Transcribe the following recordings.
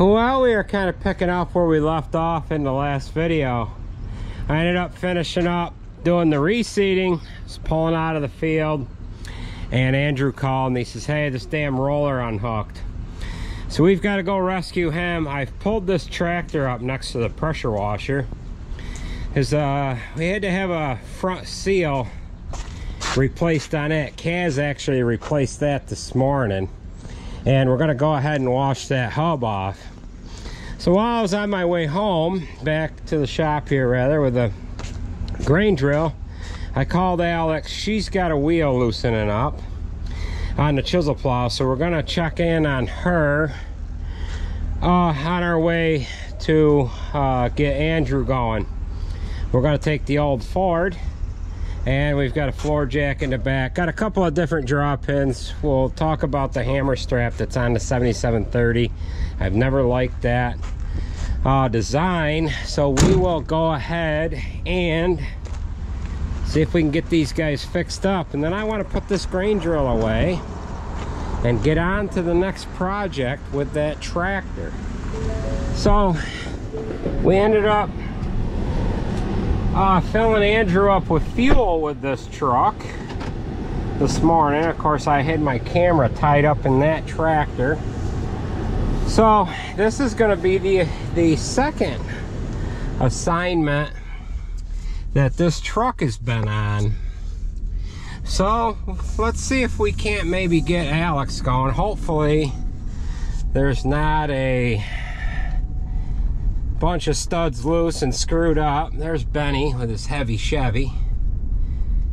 Well, we are kind of picking up where we left off in the last video. I ended up finishing up doing the reseeding, just pulling out of the field, and Andrew called and he says, hey, this damn roller unhooked. So we've got to go rescue him. I've pulled this tractor up next to the pressure washer. We had to have a front seal replaced on it. Kaz actually replaced that this morning, and we're going to go ahead and wash that hub off. So while I was on my way home, back to the shop here rather, with a grain drill, I called Alex. She's got a wheel loosening up on the chisel plow, so we're going to check in on her on our way to get Andrew going. We're going to take the old Ford, and we've got a floor jack in the back. Got a couple of different draw pins. We'll talk about the hammer strap that's on the 7730. I've never liked that design, so we will go ahead and see if we can get these guys fixed up, and then I want to put this grain drill away and get on to the next project with that tractor. So we ended up filling Andrew up with fuel with this truck this morning. Of course, I had my camera tied up in that tractor. So this is going to be the second assignment that this truck has been on. So let's see if we can't maybe get Alex going. Hopefully there's not a bunch of studs loose and screwed up. There's Benny with his heavy Chevy.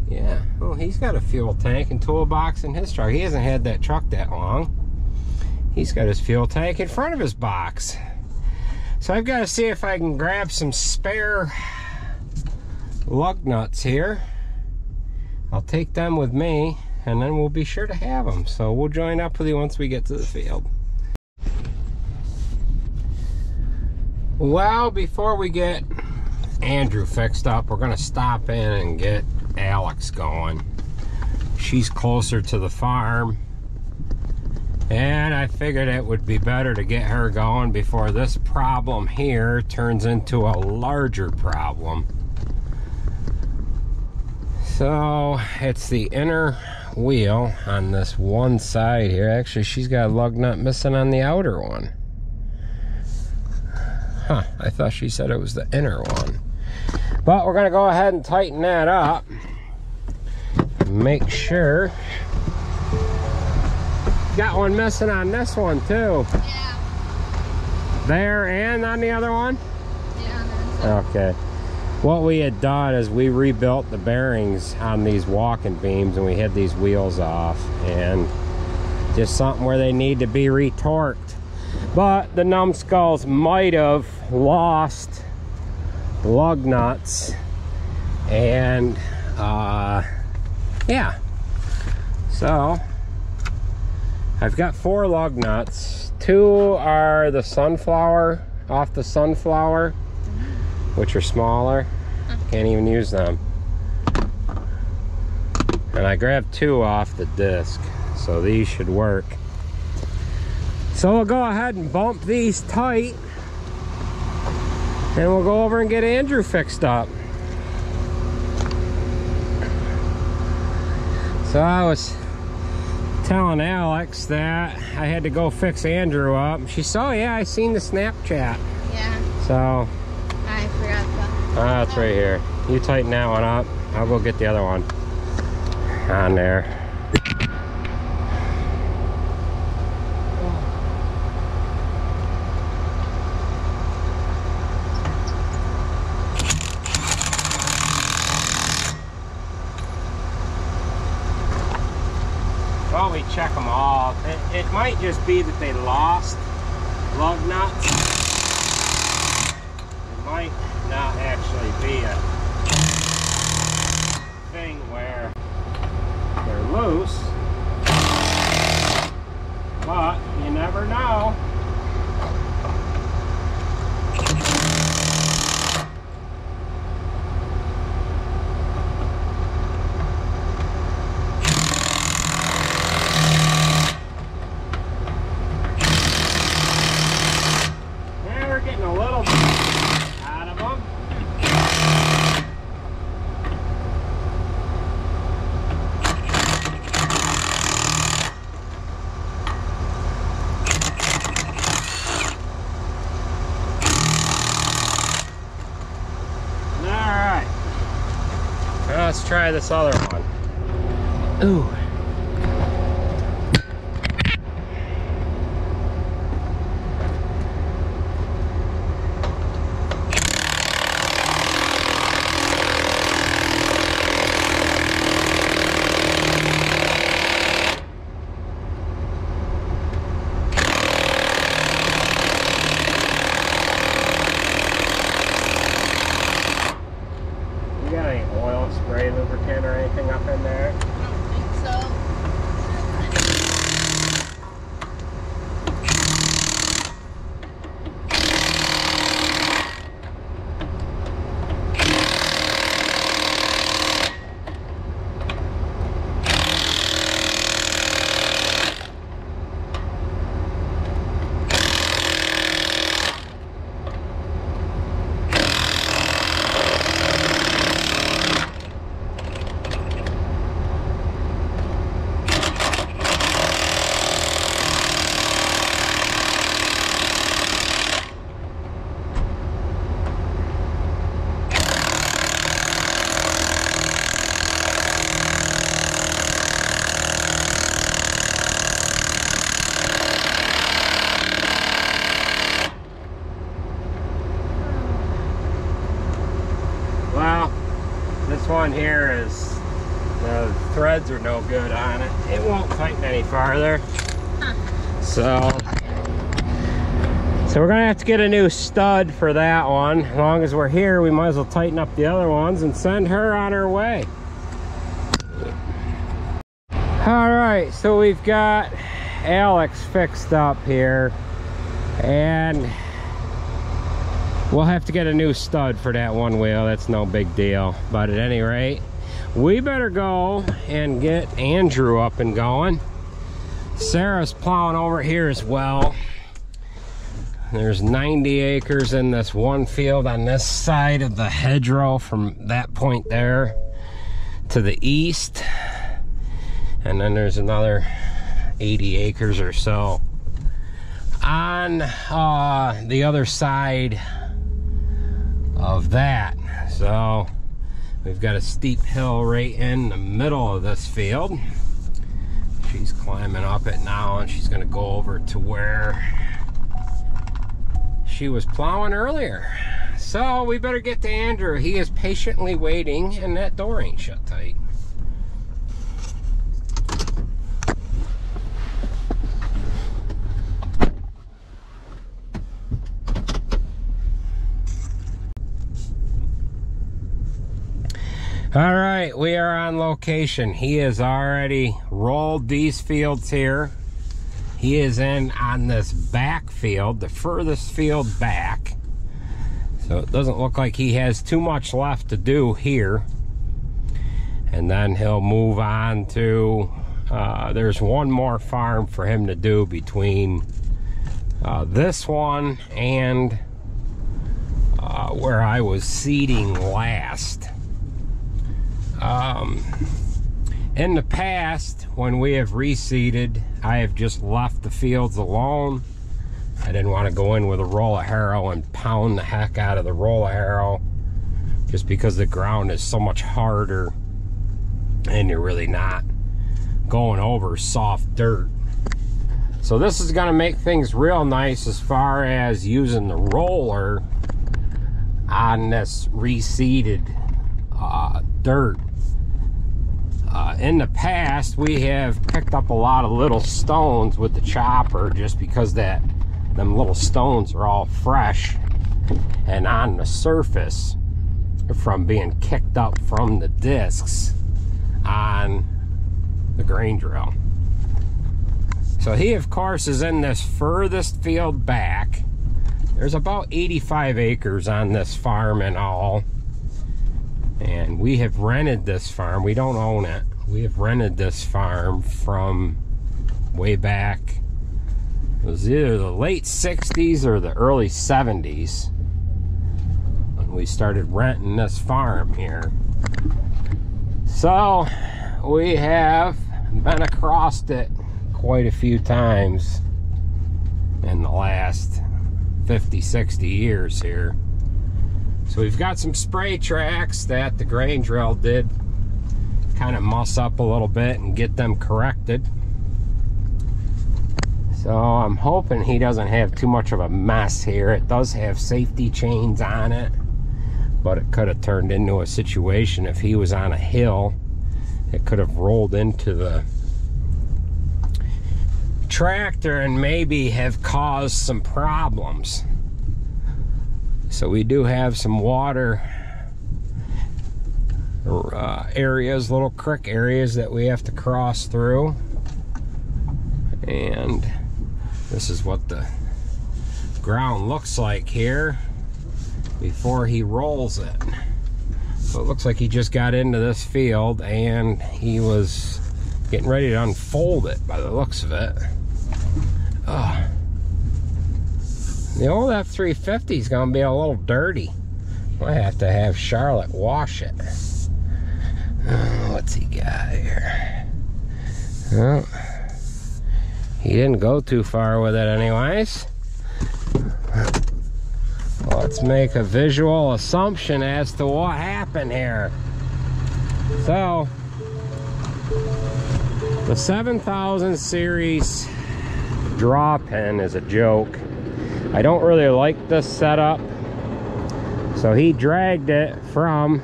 Yeah, well, he's got a fuel tank and toolbox in his truck. He hasn't had that truck that long. He's got his fuel tank in front of his box. So I've got to see if I can grab some spare lug nuts here. I'll take them with me, and then we'll be sure to have them. So we'll join up with you once we get to the field. Well, before we get Andrew fixed up, we're going to stop in and get Alex going. She's closer to the farm, and I figured it would be better to get her going before this problem here turns into a larger problem. So it's the inner wheel on this one side here. Actually, she's got a lug nut missing on the outer one. Huh, I thought she said it was the inner one. But we're gonna go ahead and tighten that up. Make sure. Got one missing on this one too. Yeah. There and on the other one? Yeah. Okay. What we had done is we rebuilt the bearings on these walking beams, and we had these wheels off, and just something where they need to be retorqued. But the numbskulls might have lost lug nuts, and yeah. So I've got 4 lug nuts. 2 are the sunflower, off the sunflower, which are smaller. Can't even use them. And I grabbed 2 off the disc, so these should work. So we'll go ahead and bump these tight, and we'll go over and get Andrew fixed up. So I was telling Alex that I had to go fix Andrew up. She said, oh yeah, I seen the Snapchat. Yeah. So I forgot that. that's right here. You tighten that one up. I'll go get the other one on there. Well, we check them all. It might just be that they lost lug nuts. It might not actually be a thing where they're loose, but you never know. try this other one. Ooh. I don't think so. Well, this one here is, the threads are no good on it. It won't tighten any farther. So we're gonna have to get a new stud for that one. As long as we're here, we might as well tighten up the other ones and send her on her way. All right, so we've got Alex fixed up here, and we'll have to get a new stud for that one wheel. That's no big deal. But at any rate, we better go and get Andrew up and going. Sarah's plowing over here as well. There's 90 acres in this one field on this side of the hedgerow from that point there to the east. And then there's another 80 acres or so on the other side of that. So we've got a steep hill right in the middle of this field. She's climbing up it now, and she's going to go over to where she was plowing earlier. So we better get to Andrew. He is patiently waiting, and that door ain't shut tight. All right, we are on location. He has already rolled these fields here. He is in on this back field, the furthest field back. So it doesn't look like he has too much left to do here. And then he'll move on to, there's one more farm for him to do between this one and where I was seeding last. In the past, when we have reseeded, I have just left the fields alone. I didn't want to go in with a roll of harrow and pound the heck out of the roll of harrow, just because the ground is so much harder and you're really not going over soft dirt. So this is going to make things real nice as far as using the roller on this reseeded dirt. In the past, we have picked up a lot of little stones with the chopper, just because them little stones are all fresh and on the surface from being kicked up from the discs on the grain drill. So he, of course, is in this furthest field back. There's about 85 acres on this farm in all. And we have rented this farm. We don't own it. We have rented this farm from way back. It was either the late 60s or the early 70s when we started renting this farm here. So we have been across it quite a few times in the last 50, 60 years here. So we've got some spray tracks that the grain drill did kind of muss up a little bit and get them corrected. So I'm hoping he doesn't have too much of a mess here. It does have safety chains on it, but it could have turned into a situation if he was on a hill. It could have rolled into the tractor and maybe have caused some problems. So we do have some water areas, little creek areas that we have to cross through. And this is what the ground looks like here before he rolls it. So it looks like he just got into this field and he was getting ready to unfold it by the looks of it. The old F-350 is going to be a little dirty. I have to have Charlotte wash it. What's he got here? Well, he didn't go too far with it anyways. Let's make a visual assumption as to what happened here. So, the 7000 series draw pin is a joke. I don't really like this setup. So he dragged it from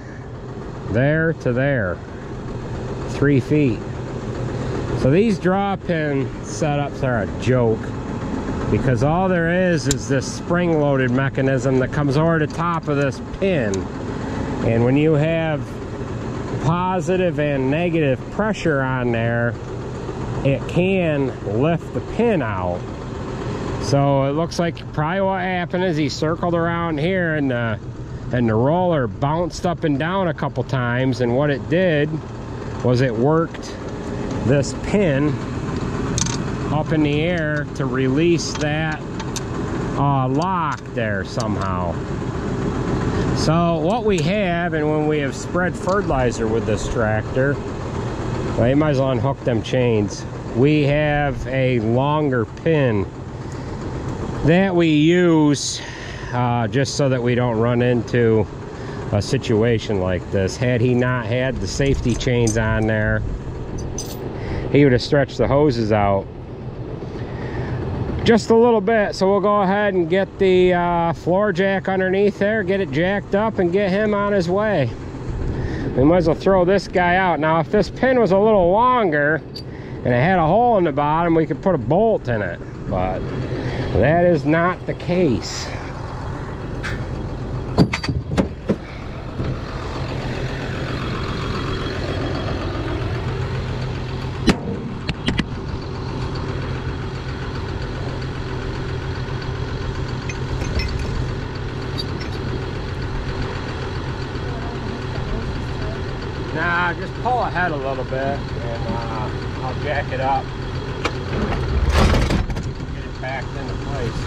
there to there, 3 feet. So these draw pin setups are a joke, because all there is this spring-loaded mechanism that comes over the top of this pin. And when you have positive and negative pressure on there, it can lift the pin out. So it looks like probably what happened is he circled around here and the roller bounced up and down a couple times, and what it did was it worked this pin up in the air to release that lock there somehow. So what we have, and when we have spread fertilizer with this tractor, well, you might as well unhook them chains. We have a longer pin that we use just so that we don't run into a situation like this. Had he not had the safety chains on there, he would have stretched the hoses out just a little bit. So we'll go ahead and get the floor jack underneath there, get it jacked up, and get him on his way. We might as well throw this guy out. Now, if this pin was a little longer and it had a hole in the bottom, we could put a bolt in it, but that is not the case. Nah, just pull ahead a little bit and I'll jack it up. Get it packed into place.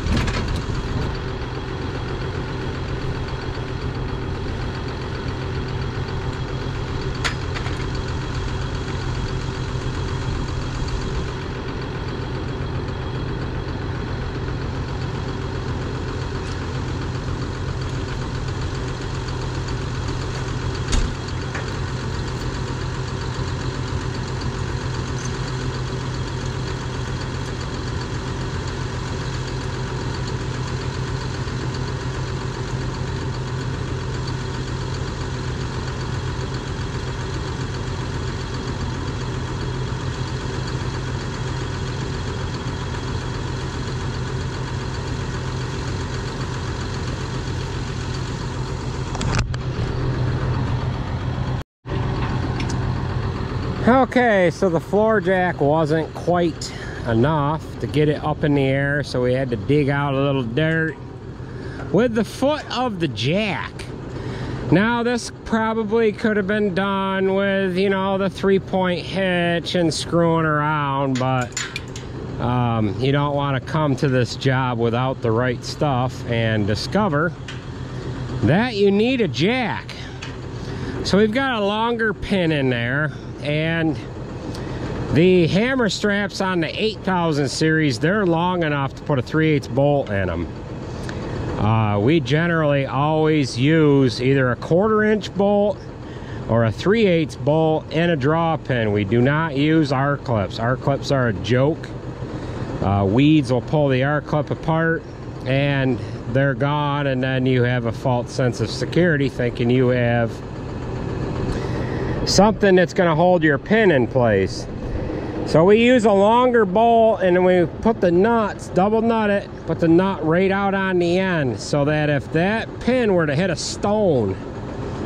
Okay, so the floor jack wasn't quite enough to get it up in the air, so we had to dig out a little dirt with the foot of the jack. Now this probably could have been done with, you know, the 3-point hitch and screwing around, but you don't want to come to this job without the right stuff and discover that you need a jack. So we've got a longer pin in there, and the hammer straps on the 8000 series, they're long enough to put a 3/8 bolt in them. We generally always use either a 1/4 inch bolt or a 3/8 bolt and a draw pin. We do not use R clips. R clips are a joke. Weeds will pull the R clip apart and they're gone, and then you have a false sense of security thinking you have something that's going to hold your pin in place. So we use a longer bolt, and then we put the nuts, double nut it, put the nut right out on the end, so that if that pin were to hit a stone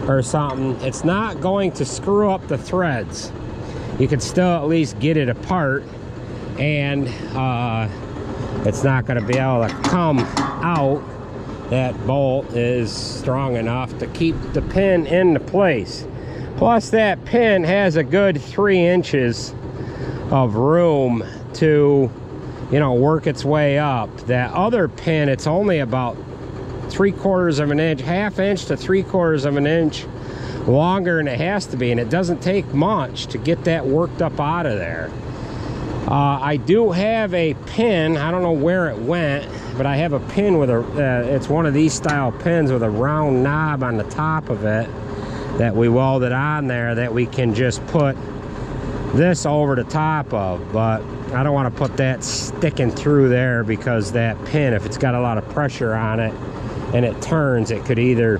or something, it's not going to screw up the threads. You can still at least get it apart, and it's not going to be able to come out. That bolt is strong enough to keep the pin into place. Plus that pin has a good 3 inches of room to, you know, work its way up. That other pin, it's only about 3/4 of an inch, 1/2 inch to 3/4 of an inch longer than it has to be, and it doesn't take much to get that worked up out of there. I do have a pin, I don't know where it went, but I have a pin with a, it's one of these style pins with a round knob on the top of it that we welded on there, that we can just put this over the top of. But I don't want to put that sticking through there, because that pin, if it's got a lot of pressure on it and it turns, it could either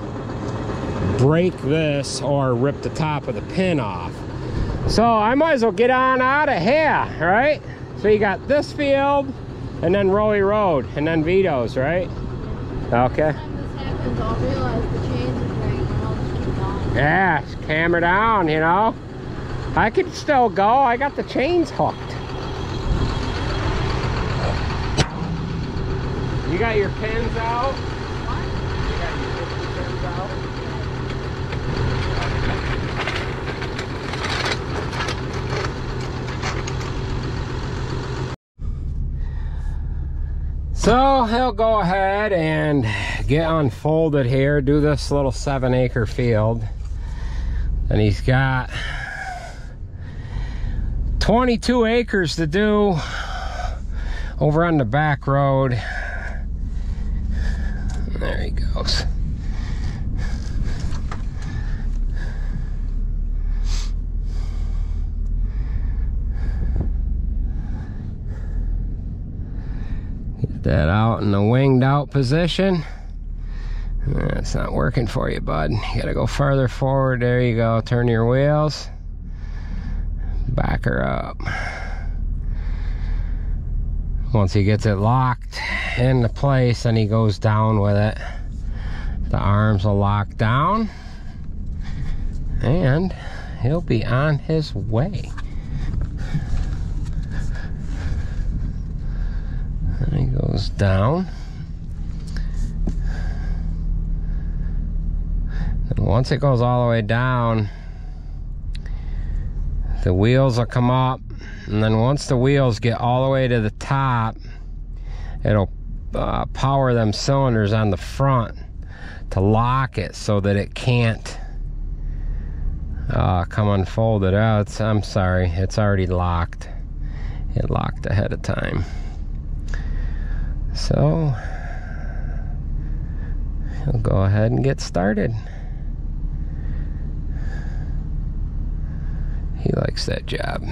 break this or rip the top of the pin off. So I might as well get on out of here, right? So you got this field, and then Rowie Road, and then Vito's, right? Okay. Every time this happens, I'll realize the chains are breaking, and I'll just keep going. Yeah, just hammer down, you know. I could still go. I got the chains hooked. You got your pins out? What? You got your pins out? So he'll go ahead and get unfolded here, do this little 7-acre field. And he's got 22 acres to do over on the back road. There he goes. Get that out in the winged out position. That's not working for you, bud. You gotta go farther forward. There you go. Turn your wheels. Back her up. Once he gets it locked into place, then he goes down with it. The arms will lock down, and he'll be on his way. And he goes down. And once it goes all the way down, the wheels will come up, and then once the wheels get all the way to the top, it'll power them cylinders on the front to lock it so that it can't come unfolded out. I'm sorry, it's already locked. It locked ahead of time. So he'll go ahead and get started. He likes that job.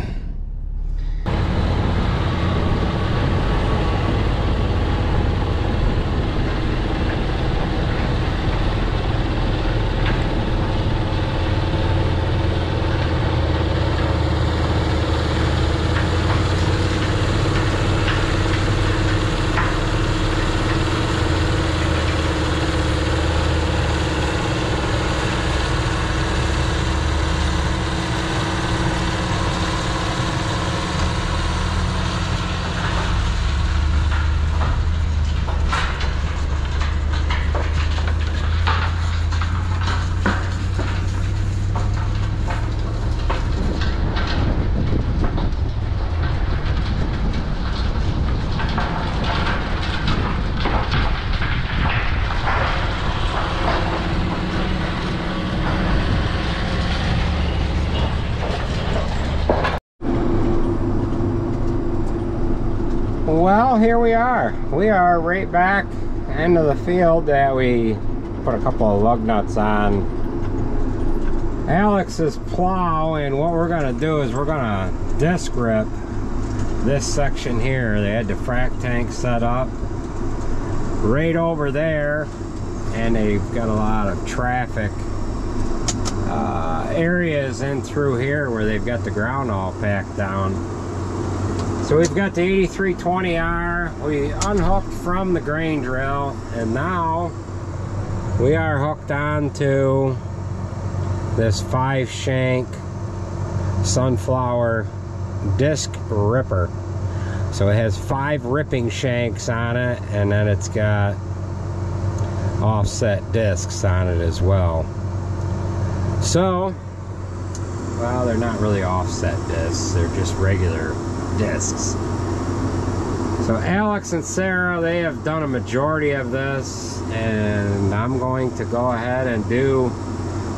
Well, here we are. We are right back into the field that we put a couple of lug nuts on Alex's plow, and what we're gonna do is we're gonna disc rip this section here. They had the frac tank set up right over there, and they've got a lot of traffic areas in through here where they've got the ground all packed down. So we've got the 8320R. We unhooked from the grain drill, and now we are hooked on to this 5-shank Sunflower disc ripper. So it has 5 ripping shanks on it, and then it's got offset discs on it as well. So, well, they're not really offset discs, they're just regular discs. So Alex and Sarah, they have done a majority of this, and I'm going to go ahead and do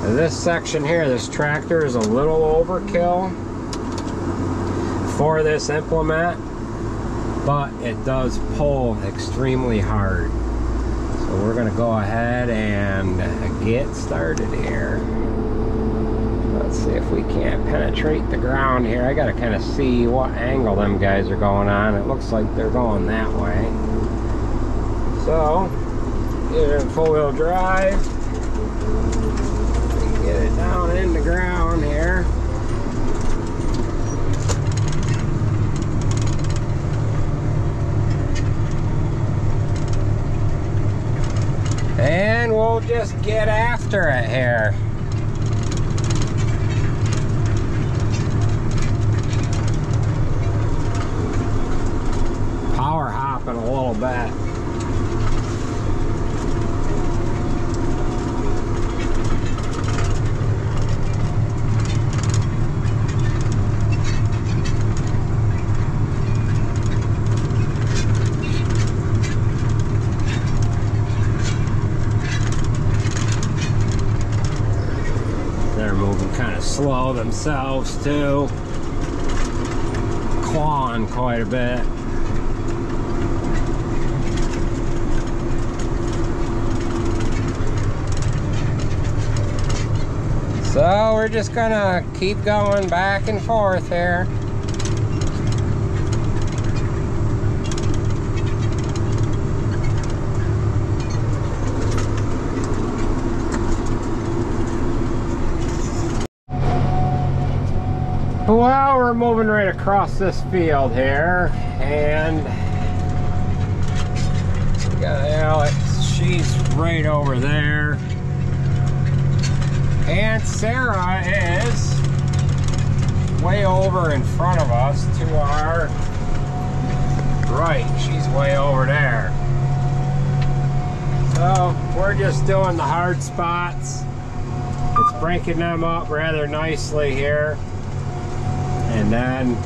this section here. This tractor is a little overkill for this implement, but it does pull extremely hard. So we're going to go ahead and get started here. Let's see if we can't penetrate the ground here. I got to kind of see what angle them guys are going on. It looks like they're going that way. So, get it in four-wheel drive. Get it down in the ground here. And we'll just get after it here. Power hopping a little bit. They're moving kind of slow themselves too. Clawing quite a bit. So we're just gonna keep going back and forth here. Well, we're moving right across this field here, and we got Alex, she's right over there. And Sarah is way over in front of us to our right. She's way over there. So we're just doing the hard spots. It's breaking them up rather nicely here. And then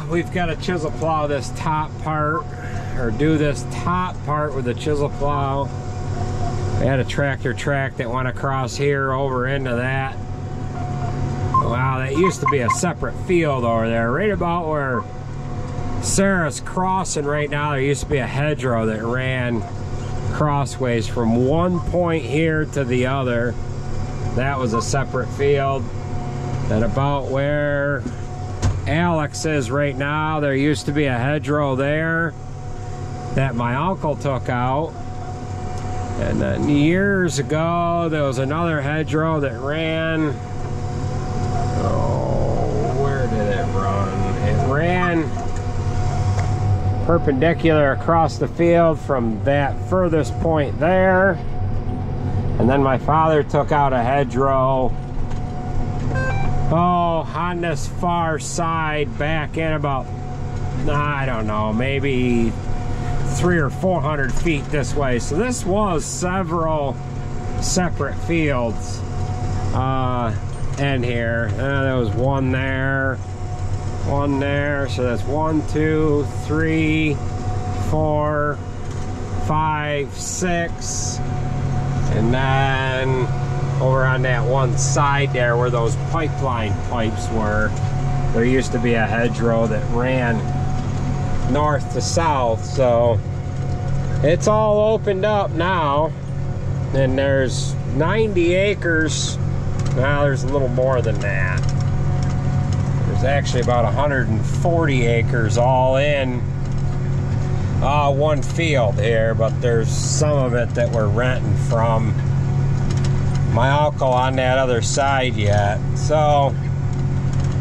we've got to chisel plow this top part, or do this top part with the chisel plow. We had a tractor track that went across here over into that. Wow, that used to be a separate field over there. Right about where Sarah's crossing right now, there used to be a hedgerow that ran crossways from one point here to the other. That was a separate field. And about where Alex is right now, there used to be a hedgerow there that my uncle took out. And then years ago, there was another hedgerow that ran, oh, where did it run? It ran perpendicular across the field from that furthest point there. And then my father took out a hedgerow, oh, on this far side back in about, I don't know, maybe 300 or 400 feet this way. So this was several separate fields in here. There was one there, so that's 1, 2, 3, 4, 5, 6, and then over on that one side there where those pipeline pipes were, there used to be a hedgerow that ran north to south. So it's all opened up now. And there's 90 acres. Now there's a little more than that. There's actually about 140 acres all in one field here, but there's some of it that we're renting from my uncle on that other side yet. So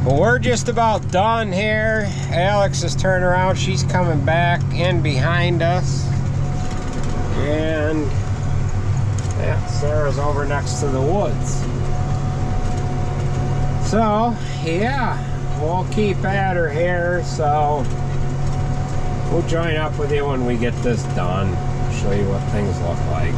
well, we're just about done here. Alex is turning around. She's coming back in behind us. And yeah, Sarah's over next to the woods. So yeah, we'll keep at her here. So we'll join up with you when we get this done. Show you what things look like.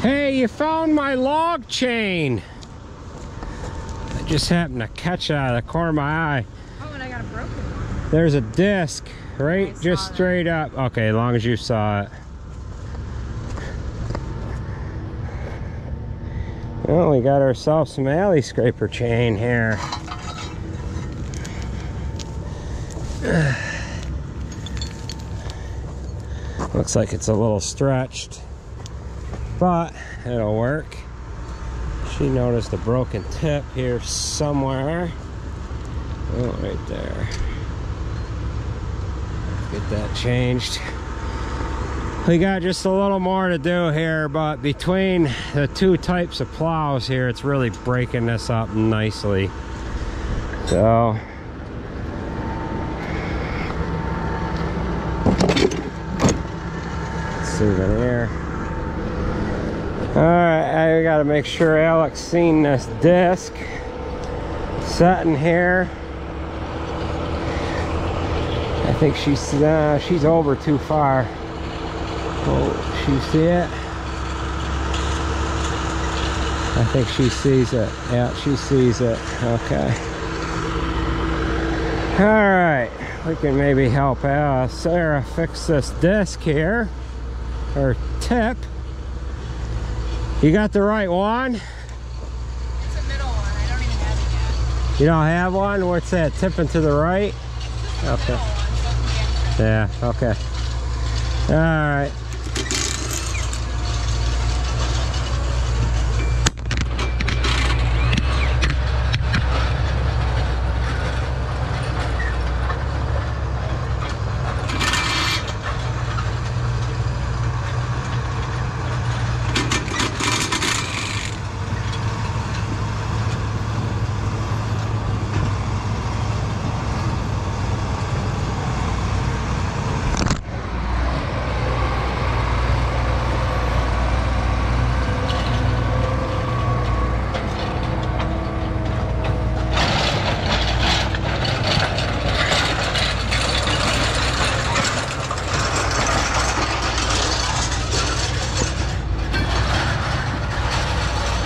Hey, you found my log chain. I just happened to catch it out of the corner of my eye. Oh, and I got a broken one. There's a disc right just straight up. Okay, as long as you saw it. Well, we got ourselves some alley scraper chain here. Looks like it's a little stretched, but it'll work. She noticed a broken tip here somewhere. Oh, right there. Get that changed. We got just a little more to do here, but between the two types of plows here, it's really breaking this up nicely. So souvenir. All right, I gotta make sure Alex seen this disc sitting here. I think she's over too far. Oh, she see it? I think she sees it. Yeah, she sees it. Okay. All right, we can maybe help Sarah fix this disc here, or tip. You got the right one? It's a middle one. I don't even have it yet. You don't have one? What's that? Tipping to the right? Okay. Yeah, okay. All right.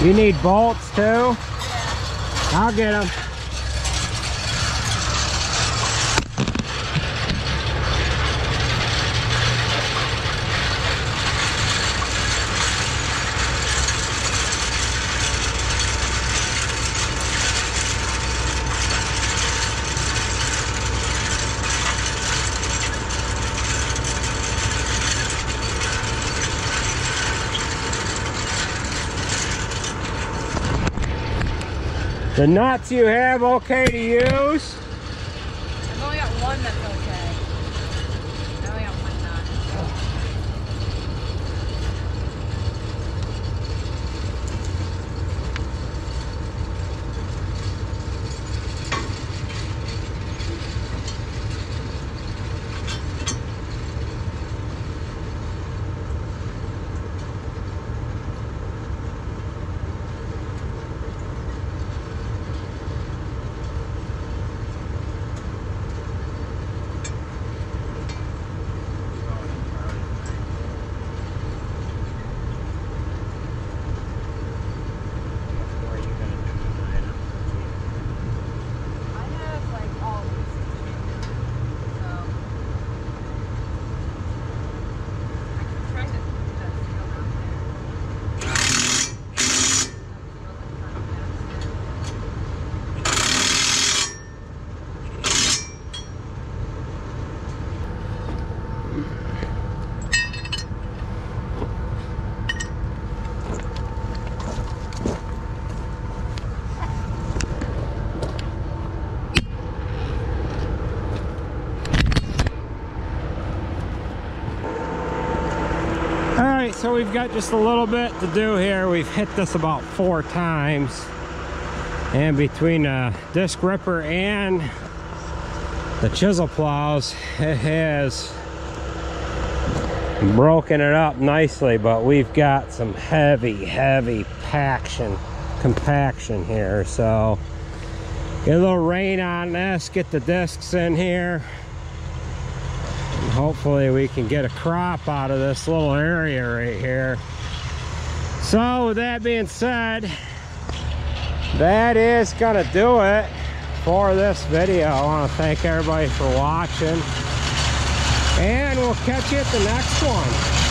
You need bolts too? Yeah. I'll get them. The nuts you have okay to use? I've only got one that's okay. I only got one nut. Alright, so we've got just a little bit to do here. We've hit this about 4 times. And between the disc ripper and the chisel plows, it has broken it up nicely, but we've got some heavy compaction here. So get a little rain on this, get the discs in here. Hopefully we can get a crop out of this little area right here. So with that being said, that is gonna do it for this video. I want to thank everybody for watching, and we'll catch you at the next one.